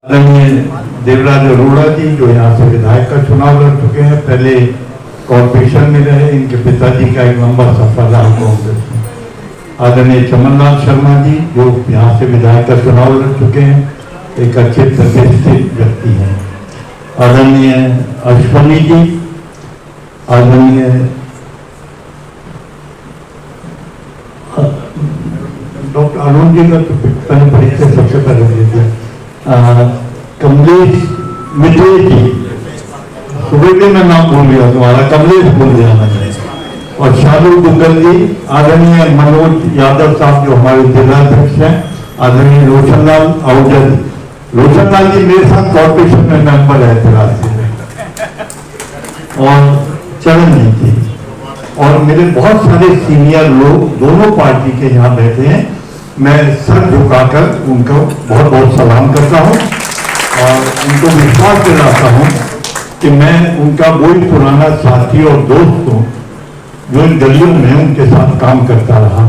आदरणीय देवराज अरोड़ा जी जो यहाँ से विधायक का चुनाव लड़ चुके हैं, पहले कॉर्पोरेशन में रहे, इनके पिताजी का एक लंबा सफर रहा कांग्रेस में। आदरणीय चमनलाल शर्मा जी जो यहाँ से विधायक का चुनाव लड़ चुके हैं, एक अच्छे प्रतिष्ठित व्यक्ति हैं। आदरणीय अश्वनी जी, आदरणीय डॉक्टर अरुण जी का तो परिचय सबसे पहले दे दिया। कमलेश मित्रे जी, सुबह के मैं नाम भूल गया तुम्हारा, कमलेश भूल गया मैंने। और शाहरुख दुग्गल जी, आदरणीय मनोज यादव साहब जो हमारे जिलाध्यक्ष हैं, आदरणीय रोशनलाल आहूजा जी। रोशनलाल जी मेरे साथ कॉर्पोरेशन में मेंबर है तिरासी में, और चरण जी और मेरे बहुत सारे सीनियर लोग दोनों पार्टी के यहाँ बैठे हैं। मैं सर झुकाकर उनको बहुत बहुत सलाम करता हूँ और उनको विश्वास दिलाता हूँ कि मैं उनका वही पुराना साथी और दोस्त हूँ जो इन गलियों में उनके साथ काम करता रहा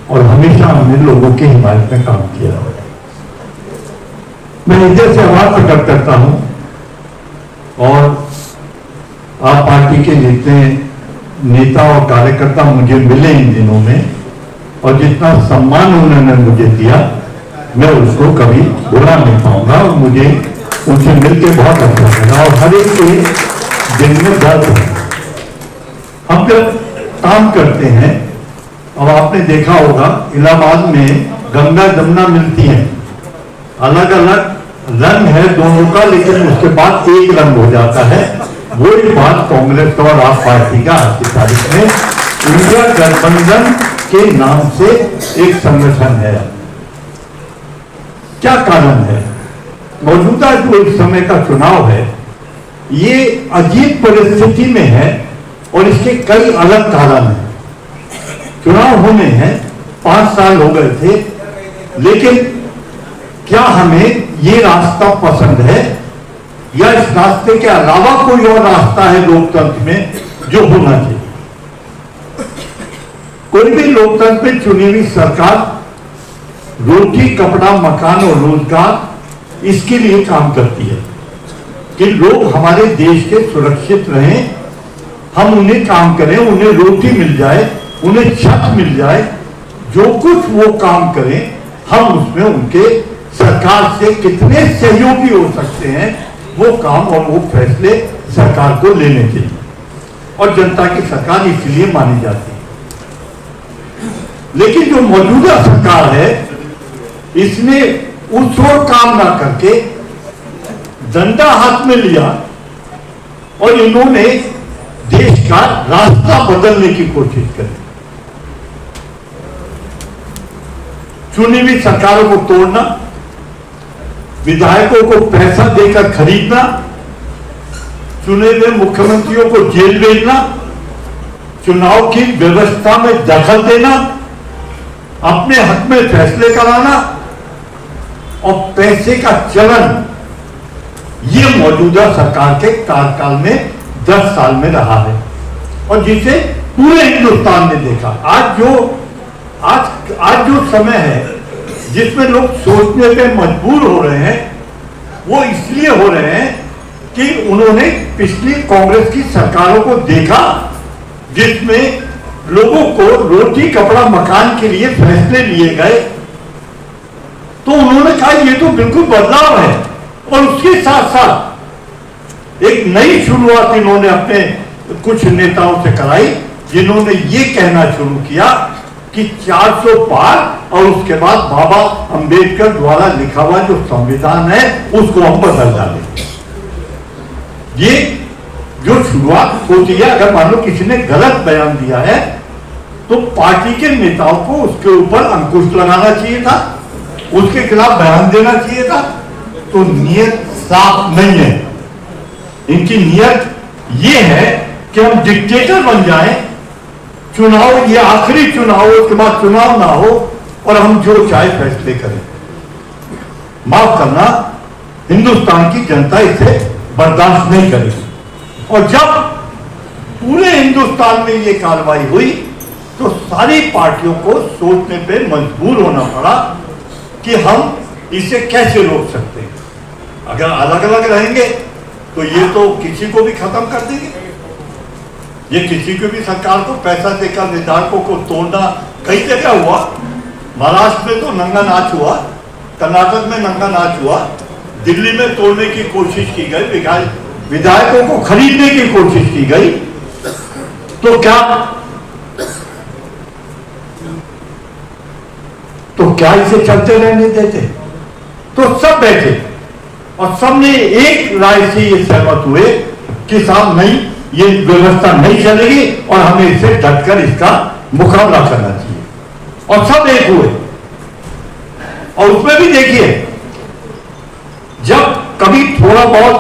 और हमेशा हमने लोगों की हिमायत में काम किया। मैं हृदय से आभार प्रकट करता हूँ और आप पार्टी के जितने नेता और कार्यकर्ता मुझे मिले इन दिनों में और जितना सम्मान उन्होंने मुझे दिया, मैं उसको कभी भुला नहीं पाऊंगा। और मुझे उनसे मिलकर बहुत अच्छा लगा और हर एक के दिल में दर्द है। हम जब काम करते हैं, अब आपने देखा होगा इलाहाबाद में गंगा जमुना मिलती है, अलग अलग रंग है दोनों का, लेकिन उसके बाद एक रंग हो जाता है। वही बात कांग्रेस और आप पार्टी का आज की तारीख में इंडिया गठबंधन के नाम से एक संगठन है। क्या कारण है? मौजूदा जो इस समय का चुनाव है, ये अजीब परिस्थिति में है और इसके कई अलग कारण हैं। चुनाव होने हैं 5 साल हो गए थे, लेकिन क्या हमें ये रास्ता पसंद है या इस रास्ते के अलावा कोई और रास्ता है लोकतंत्र में जो होना चाहिए? कोई भी लोकतंत्र में चुनी हुई सरकार रोटी, कपड़ा, मकान और रोजगार इसके लिए काम करती है कि लोग हमारे देश के सुरक्षित रहें, हम उन्हें काम करें, उन्हें रोटी मिल जाए, उन्हें छत मिल जाए। जो कुछ वो काम करें, हम उसमें उनके सरकार से कितने सहयोगी हो सकते हैं वो काम और वो फैसले सरकार को लेने चाहिए। और जनता की सरकार इसलिए मानी जाती है। लेकिन जो मौजूदा सरकार है, इसने उस ओर काम ना करके डंडा हाथ में लिया और इन्होंने देश का रास्ता बदलने की कोशिश करी। चुनी हुई सरकारों को तोड़ना, विधायकों को पैसा देकर खरीदना, चुने हुए मुख्यमंत्रियों को जेल भेजना, चुनाव की व्यवस्था में दखल देना, अपने हक में फैसले कराना और पैसे का चलन, ये मौजूदा सरकार के कार्यकाल में 10 साल में रहा है और जिसे पूरे हिंदुस्तान ने देखा। आज जो समय है जिसमें लोग सोचने पे मजबूर हो रहे हैं, वो इसलिए हो रहे हैं कि उन्होंने पिछली कांग्रेस की सरकारों को देखा जिसमें लोगों को रोटी, कपड़ा, मकान के लिए फैसले लिए गए, तो उन्होंने कहा ये तो बिल्कुल बदलाव है। और उसके साथ साथ एक नई शुरुआत इन्होंने अपने कुछ नेताओं से कराई, जिन्होंने ये कहना शुरू किया कि 400 पार और उसके बाद बाबा अंबेडकर द्वारा लिखा हुआ जो संविधान है उसको हम बदल डालें। ये जो शुरुआत होती है, अगर मान लो किसी ने गलत बयान दिया है तो पार्टी के नेताओं को उसके ऊपर अंकुश लगाना चाहिए था, उसके खिलाफ बयान देना चाहिए था। तो नियत साफ नहीं है। इनकी नियत ये है कि हम डिक्टेटर बन जाएं, चुनाव ये आखिरी चुनाव, उसके बाद चुनाव ना हो और हम जो चाहे फैसले करें। माफ करना, हिंदुस्तान की जनता इसे बर्दाश्त नहीं करेगी। और जब पूरे हिंदुस्तान में ये कार्रवाई हुई तो सारी पार्टियों को सोचने पे मजबूर होना पड़ा कि हम इसे कैसे रोक सकते हैं। अगर अलग अलग रहेंगे तो ये तो किसी को भी खत्म कर देंगे। ये किसी को भी सरकार को पैसा देकर विधायकों को तोड़ना कई जगह हुआ। महाराष्ट्र में तो नंगा नाच हुआ, कर्नाटक में नंगा नाच हुआ, दिल्ली में तोड़ने की कोशिश की गई, विधायकों को खरीदने की कोशिश की गई। तो क्या इसे चलते रहने देते? तो सब बैठे और सबने एक राय से ये सहमत हुए कि साहब नहीं, ये व्यवस्था नहीं चलेगी और हमें इससे डटकर इसका मुकाबला करना चाहिए। और सब एक हुए। और उसमें भी देखिए, जब कभी थोड़ा बहुत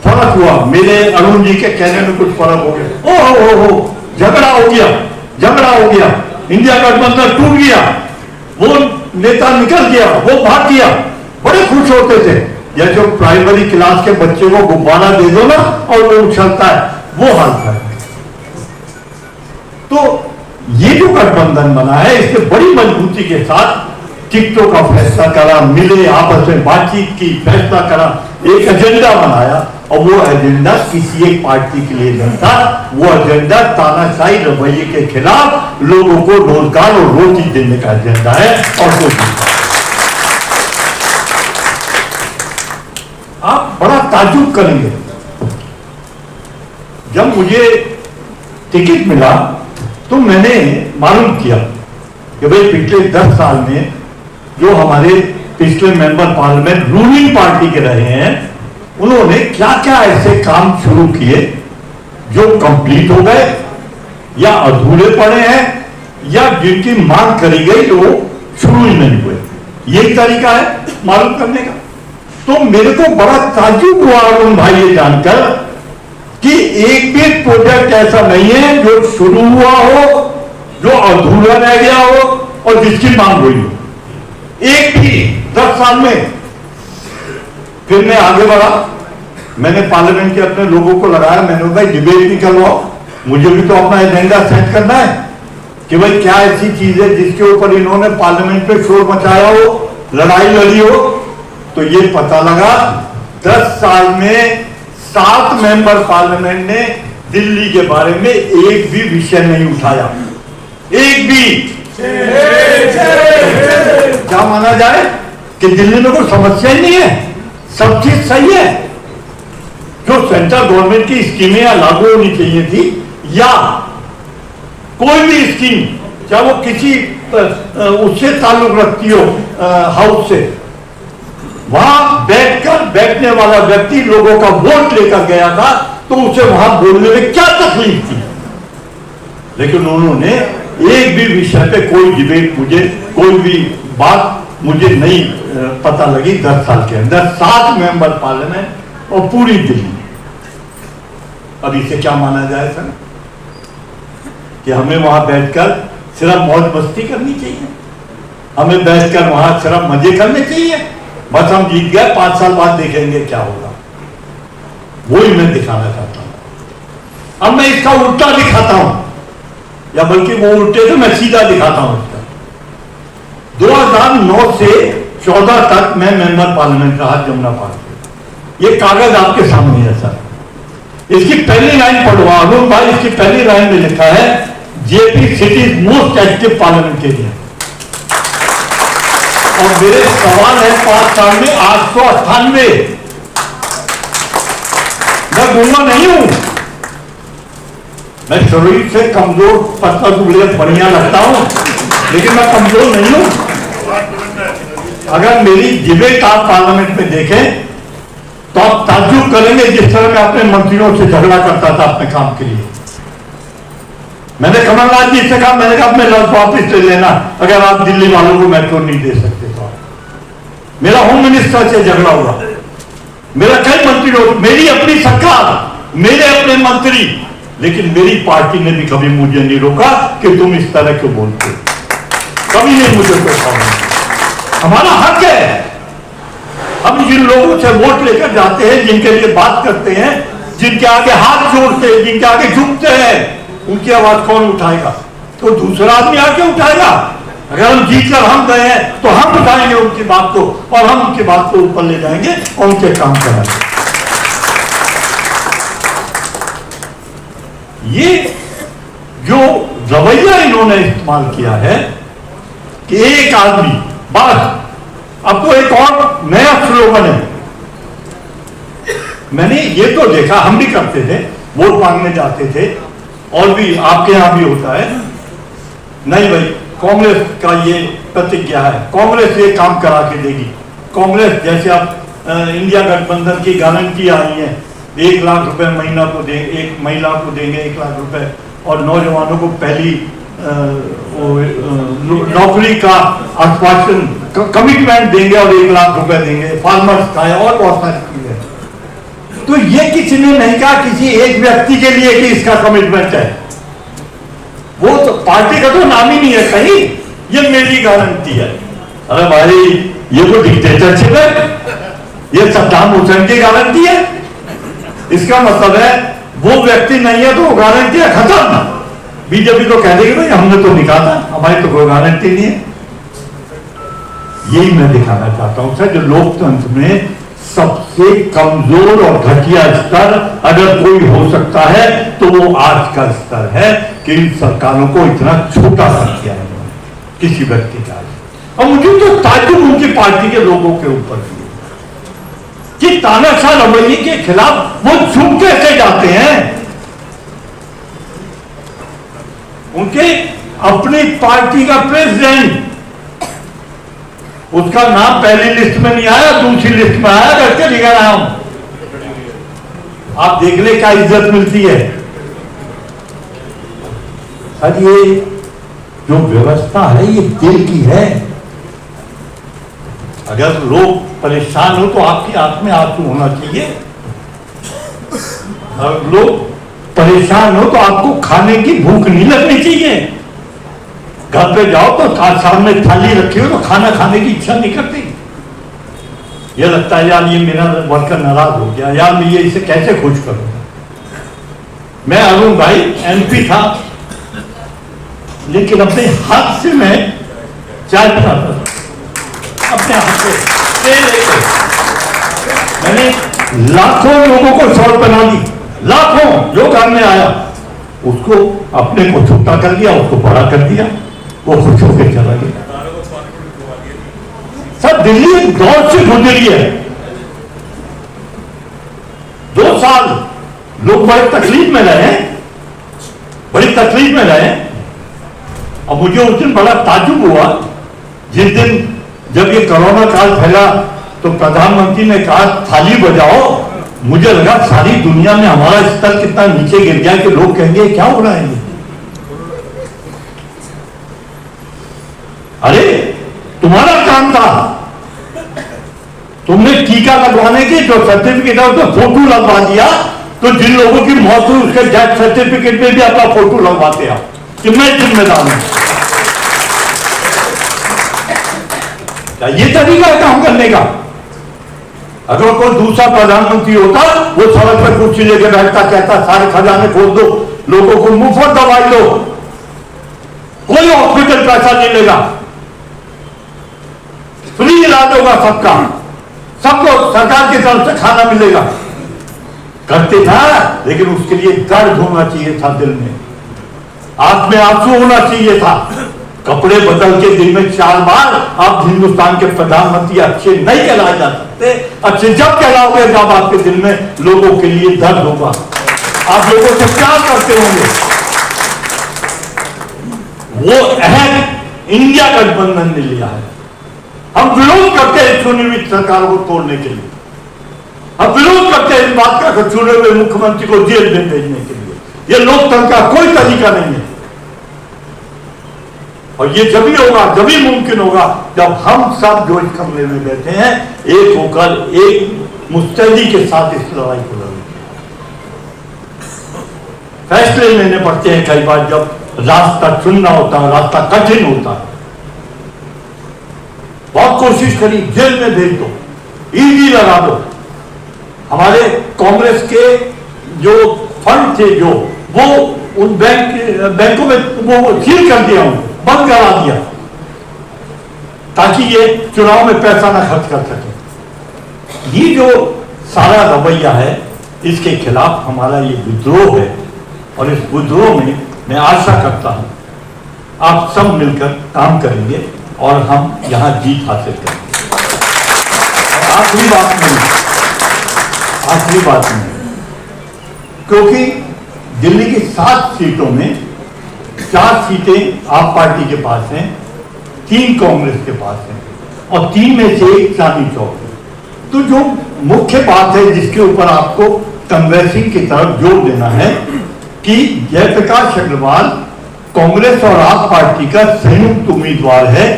फर्क हुआ, मेरे अरुण जी के कहने में कुछ फर्क हो गया, ओ झगड़ा हो गया, इंडिया गठबंधन टूट गया, वो नेता निकल गया, वो भाग गया, बड़े खुश होते थे। या जो प्राइमरी क्लास के बच्चे को गुब्बारा दे दो ना और वो उछलता है, वो हाल था। तो ये जो गठबंधन बना है, इसने बड़ी मजबूती के साथ टिकटों का फैसला करा, मिले, आपस में बातचीत की, फैसला करा, एक एजेंडा बनाया। और वो एजेंडा किसी एक पार्टी के लिए नहीं था, वो एजेंडा तानाशाही रवैये के खिलाफ लोगों को रोजगार और रोटी देने का एजेंडा है। और कुछ आप बड़ा ताज्जुब करेंगे, जब मुझे टिकट मिला तो मैंने मालूम किया कि भाई पिछले 10 साल में जो हमारे पिछले मेंबर पार्लियामेंट रूलिंग पार्टी के रहे हैं, उन्होंने क्या क्या ऐसे काम शुरू किए जो कंप्लीट हो गए या अधूरे पड़े हैं या जिनकी मांग करी गई वो शुरू ही नहीं हुए। यही तरीका है मालूम करने का। तो मेरे को बड़ा ताज्जुब हुआ अरुण भाई ये जानकर कि एक भी प्रोजेक्ट ऐसा नहीं है जो शुरू हुआ हो, जो अधूरा रह गया हो और जिसकी मांग हुई हो, एक भी 10 साल में। फिर मैं आगे बढ़ा, मैंने पार्लियामेंट के अपने लोगों को लगाया, मैंने भाई डिबेट नहीं करवाओ, मुझे भी तो अपना एजेंडा सेट करना है कि भाई क्या ऐसी चीज है जिसके ऊपर इन्होंने पार्लियामेंट में शोर मचाया हो, लड़ाई लड़ी हो। तो ये पता लगा 10 साल में 7 मेंबर पार्लियामेंट ने दिल्ली के बारे में एक भी विषय नहीं उठाया, एक भी। क्या माना जाए कि दिल्ली में कोई समस्या ही नहीं है, सब चीज सही है। जो सेंट्रल गवर्नमेंट की स्कीमें या लागू होनी चाहिए थी या कोई भी स्कीम, चाहे वो किसी उससे ताल्लुक रखती हो हाउस से, वहां बैठने वाला व्यक्ति लोगों का वोट लेकर गया था, तो उसे वहां बोलने में क्या तकलीफ थी। लेकिन उन्होंने एक भी विषय पे कोई डिबेट, मुझे कोई भी बात मुझे नहीं पता लगी 10 साल के अंदर। 7 मेंबर पार्लियामेंट और पूरी दिल्ली। अब इसे क्या माना जाए सर कि हमें वहां बैठकर सिर्फ मौज मस्ती करनी चाहिए, हमें बैठकर वहां सिर्फ मजे करने चाहिए, बस हम जीत गए, 5 साल बाद देखेंगे क्या होगा। वही मैं दिखाना चाहता हूं। अब मैं इसका उल्टा दिखाता हूं, या बल्कि वो उल्टे से मैं सीधा दिखाता हूं। 2009 से 14 तक मैं मेंबर पार्लियामेंट रहा जमुना पार्क। ये कागज आपके सामने है सर, इसकी पहली लाइन पढ़वा अरुण भाई, इसकी पहली लाइन में लिखा है JP city most active parliamentarian. और मेरे सवाल है 5 साल में 898। मैं गूंगा नहीं हूं, मैं शरीर से कमजोर, पतला दुबले बढ़िया लगता हूं, लेकिन मैं कमजोर नहीं हूं। अगर मेरी डिबेट आप पार्लियामेंट में देखें तो आप ताज्जुब करेंगे जिस तरह मैं अपने मंत्रियों से झगड़ा करता था अपने काम के लिए। मैंने कमलनाथ जी से कहा, मैंने कहा अपने लफ्ज वापिस ले लेना अगर आप दिल्ली वालों को मेट्रो नहीं दे सकते तो। मेरा होम मिनिस्टर से झगड़ा हुआ, मेरा कई मंत्रियों, मेरी अपनी सरकार, मेरे अपने मंत्री, लेकिन मेरी पार्टी ने भी कभी मुझे नहीं रोका कि तुम इस तरह क्यों बोलते, कभी नहीं मुझे रोका। हमारा हक है, हम जिन लोगों से वोट लेकर जाते हैं, जिनके लिए बात करते हैं, जिनके आगे हाथ जोड़ते हैं, जिनके आगे झुकते हैं, उनकी आवाज कौन उठाएगा? तो दूसरा आदमी आके उठाएगा। अगर हम जीतकर हम गए हैं तो हम उठाएंगे उनकी बात को और हम उनकी बात को ऊपर ले जाएंगे और उनके काम कराएंगे। ये जो रवैया इन्होंने इस्तेमाल किया है कि एक आदमी बस, अब तो एक और नया स्लोगन है। मैंने ये तो देखा, हम भी करते थे, वोट मांगने जाते थे, और भी आपके यहां भी होता है, नहीं भाई कांग्रेस का ये प्रतिज्ञा है, कांग्रेस ये काम करा के देगी, कांग्रेस जैसे आप इंडिया गठबंधन की गारंटी आई है, 1 लाख रुपए महीना को देंगे, एक महिला को देंगे 1 लाख रुपए, और नौजवानों को पहली नौकरी का आश्वासन कमिटमेंट देंगे और 1 लाख रुपए देंगे, फार्मर्स का है और बहुत सारी चीजें। तो ये किसी ने नहीं कहा किसी एक व्यक्ति के लिए कि इसका कमिटमेंट है, वो तो पार्टी का तो नाम ही नहीं है कहीं, ये मेरी गारंटी है। अरे भाई ये तो डिक्टेटरशिप है, ये सद्दाम हुसैन की गारंटी है। इसका मतलब है वो व्यक्ति नहीं है तो वो गारंटी है खत्म। बीजेपी तो कह देगी भाई हमने तो निकाला, हमारी तो कोई गारंटी नहीं है। यही मैं दिखाना चाहता हूं सर, जो लोकतंत्र में सबसे कमजोर और घटिया स्तर अगर कोई हो सकता है तो वो आज का स्तर है कि इन सरकारों को इतना छोटा कर दिया है किसी व्यक्ति का। और मुझे तो ताजुब उनकी पार्टी के लोगों के ऊपर कि तानाशाह रवैये के खिलाफ वो झुक कैसे जाते हैं। उनके अपनी पार्टी का प्रेसिडेंट, उसका नाम पहली लिस्ट में नहीं आया, दूसरी लिस्ट में आया, करके लिखा रहा हूं। आप देख ले क्या इज्जत मिलती है। सर ये जो व्यवस्था है ये दिल की है। अगर लोग परेशान हो तो आपकी आंख में आंसू होना चाहिए। अगर लोग परेशान हो तो आपको खाने की भूख नहीं लगनी चाहिए। घर पे जाओ तो सामने थाली रखी हो तो खाना खाने की इच्छा नहीं करती। ये लगता है यार ये मेरा वर्कर नाराज हो गया, यार मैं ये इसे कैसे खुश करूंगा। मैं अरुण भाई एमपी था, लेकिन अपने हाथ से मैं चाय बनाता था, अपने हाथ से मैंने लाखों लोगों को शॉर्ट बना दी, लाखों जो घर में आया उसको अपने को छोटा कर दिया, उसको बड़ा कर दिया, वो खुश होकर चला गया। सब दिल्ली एक दौर से गुजरी है। 2 साल लोग बड़ी तकलीफ में रहे, बड़ी तकलीफ में रहे। और मुझे उस दिन बड़ा ताजुब हुआ जिस दिन जब ये कोरोना काल फैला तो प्रधानमंत्री ने कहा थाली बजाओ। मुझे लगा सारी दुनिया में हमारा स्तर कितना नीचे गिर गया कि लोग कहेंगे क्या हो रहा है ये। अरे तुम्हारा काम था, तुमने टीका लगवाने की जो सर्टिफिकेट है उसमें फोटो लगवा दिया, तो जिन लोगों की मौत हुई उसके डेथ सर्टिफिकेट में भी अपना फोटो लगवाते हैं कि मैं जिम्मेदार हूं। क्या ये तरीका है काम करने का? अगर कोई दूसरा प्रधानमंत्री होता वो सड़क पर कुर्सी लेके बैठता, कहता सारे खजाने खोल दो, लोगों को मुफ्त दवाई दो, कोई हॉस्पिटल पैसा नहीं लेगा, फ्री इलाज होगा सबका, सबको सरकार की तरफ से खाना मिलेगा। करते था, लेकिन उसके लिए दर्द होना चाहिए था दिल में, आंख में आंसू होना चाहिए था। कपड़े बदल के दिन में 4 बार आप हिंदुस्तान के प्रधानमंत्री अच्छे नहीं कहलाए जा सकते। अच्छे जब कहलाओगे जब आपके दिल में लोगों के लिए दर्द होगा, आप लोगों से प्यार करते होंगे। वो अहद इंडिया गठबंधन ने लिया है। हम विरोध करते हैं चुनी हुई सरकारों को तोड़ने के लिए, हम विरोध करते हैं इस बात का चुने हुए मुख्यमंत्री को जेल में भेजने के लिए। ये लोकतंत्र का कोई तरीका नहीं है। और ये जब ही होगा, जब ही मुमकिन होगा जब हम सब जो इस कमरे में बैठे हैं एक होकर एक मुस्तैदी के साथ इस लड़ाई को लड़ेंगे। फैसले लेने पड़ते हैं कई बार, जब रास्ता चुनना होता है, रास्ता कठिन होता है। बहुत कोशिश करी, जेल में भेज दो, ईडी लगा दो। हमारे कांग्रेस के जो फंड थे जो वो उन बैंकों में वो सील कर दिया, बंद करा दिया। ताकि ये चुनाव में पैसा ना खर्च कर सके। ये जो सारा रवैया है, इसके खिलाफ हमारा ये विद्रोह है, और इस विद्रोह में मैं आशा करता हूं आप सब मिलकर काम करेंगे और हम यहां जीत हासिल करेंगे। और आखिरी बात नहीं, क्योंकि दिल्ली की 7 सीटों में 4 सीटें आप पार्टी के पास हैं, 3 कांग्रेस के पास हैं, और 3 में से 1 चांदनी चौक है। तो जो मुख्य बात है जिसके ऊपर आपको कन्वेंसिंग की तरफ जोर देना है कि जयप्रकाश अग्रवाल कांग्रेस और आप पार्टी का संयुक्त उम्मीदवार है,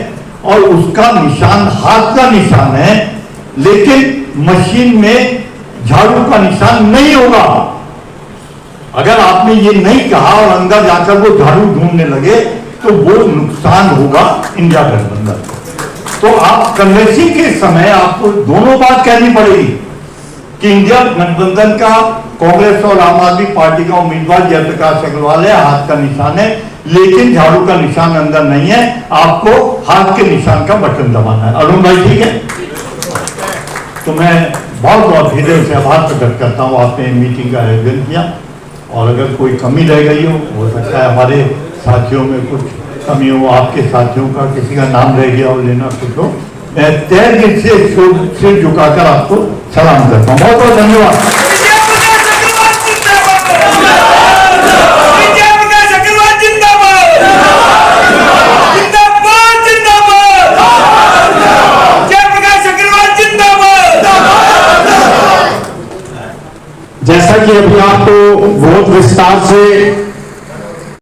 और उसका निशान हाथ का निशान है, लेकिन मशीन में झाड़ू का निशान नहीं होगा। अगर आपने ये नहीं कहा और अंदर जाकर वो झाड़ू ढूंढने लगे तो वो नुकसान होगा इंडिया गठबंधन। तो आप कन्वेंसिंग के समय आपको दोनों बात कहनी पड़ेगी कि इंडिया गठबंधन का कांग्रेस और आम आदमी पार्टी का उम्मीदवार जयप्रकाश अग्रवाल है, हाथ का निशान है, लेकिन झाड़ू का निशान अंदर नहीं है। आपको हाथ के निशान का बटन दबाना है। अरुण भाई ठीक है? तो मैं बहुत बहुत हृदय से आभार प्रकट करता हूँ, आपने मीटिंग का आयोजन किया, और अगर कोई कमी रह गई हो सकता है हमारे साथियों में कुछ कमी हो, आपके साथियों का किसी का नाम रह गया हो, लेना कुछ हो, मैं तहे दिल से सिर झुकाकर आपको सलाम करता हूँ। बहुत बहुत धन्यवाद। जैसा कि अभी आपको बहुत विस्तार से